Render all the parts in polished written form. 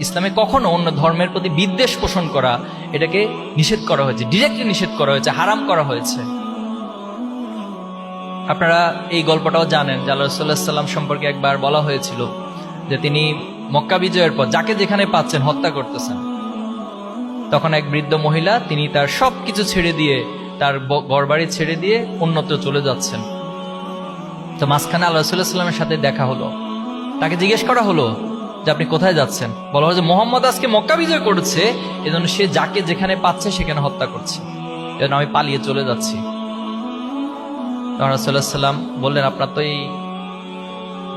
ইসলামে কখনো অন্য ধর্মের প্রতি বিদ্বেষ পোষণ করা এটাকে নিষেধ করা হয়েছে, ডিরেক্টলি নিষেধ করা হয়েছে, হারাম করা হয়েছে। আপনারা এই গল্পটাও জানেন যে আল্লাহ রাসূলুল্লাহ সাল্লাল্লাহু আলাইহি ওয়াসাল্লাম সম্পর্কে একবার বলা হয়েছিল যে তিনি মক্কা বিজয়ের পর যাকে যেখানে পাচ্ছেন হত্যা করতেছেন। তখন এক বৃদ্ধ মহিলা, তিনি তার সবকিছু ছেড়ে দিয়ে, তার ঘরবাড়ি ছেড়ে দিয়ে অন্যত্র চলে যাচ্ছেন। তো মাঝখানে আল্লাহ রাসূলুল্লাহ সাল্লাল্লাহু আলাইহি ওয়াসাল্লামের সাথে দেখা হলো। তাকে জিজ্ঞেস করা হলো যে আপনি কোথায় যাচ্ছেন? বলা হলো যে মুহাম্মদ আজকে মক্কা বিজয় করেছে, এজন্য সে যাকে যেখানে পাচ্ছে সেখানে হত্যা করছে, এজন্য আমি পালিয়ে চলে যাচ্ছি। তখন রাসূলুল্লাহ সাল্লাল্লাহু আলাইহি ওয়াসাল্লাম বললেন, আপনার তো এই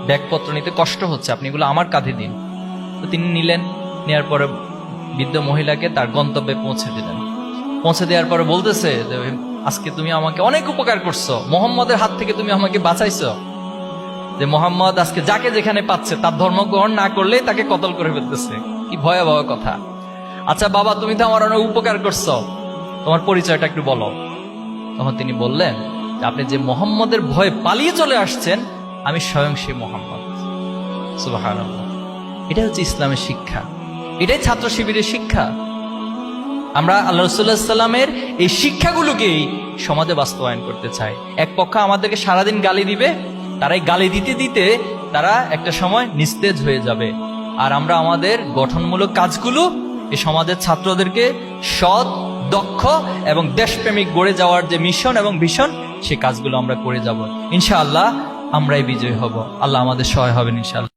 ব্যাগপত্র নিতে কষ্ট হচ্ছে, আপনি এগুলো আমার কাঁধে দিন। তো তিনি নিলেন, নেওয়ার পরে বৃদ্ধ মহিলাকে তার গন্তব্যে পৌঁছে দিলেন। পৌঁছে দেওয়ার পরে বলতেছে যে আজকে তুমি আমাকে অনেক উপকার করছো, মুহাম্মদের হাত থেকে তুমি আমাকে বাঁচাইছো। যে মুহাম্মদ আজকে যাকে যেখানে পাচ্ছে তার ধর্ম গ্রহণ না করলে তাকে কতল করে ফেলতেছে। কি ভয়াবহ কথা। আচ্ছা বাবা, তুমি তো আমার অনেক উপকার করছো, তোমার পরিচয়টা একটু বলো। তখন তিনি বললেন, আপনি যে মুহাম্মদের ভয়ে পালিয়ে চলে আসছেন, আমি স্বয়ং সেই মুহাম্মদ। সুবহানাল্লাহ। এটা হচ্ছে ইসলামের শিক্ষা, এটাই ছাত্র শিবিরের শিক্ষা। আমরা আল্লাহ রাসূলুল্লাহ সাল্লামের এই শিক্ষাগুলোকেই সমাজে বাস্তবায়ন করতে চাই। এক পক্ষ আমাদেরকে সারাদিন গালি দিবে, তারাই গালি দিতে দিতে তারা একটা সময় নিস্তেজ হয়ে যাবে। আর আমরা আমাদের গঠনমূলক কাজগুলো এই সমাজের ছাত্রদেরকে সৎ, দক্ষ এবং দেশপ্রেমিক গড়ে যাওয়ার যে মিশন এবং ভিশন, সে কাজগুলো আমরা করে যাব। ইনশাআল্লাহ আমরাই বিজয়ী হব। আল্লাহ আমাদের সহায় হবেন ইনশাআল্লাহ।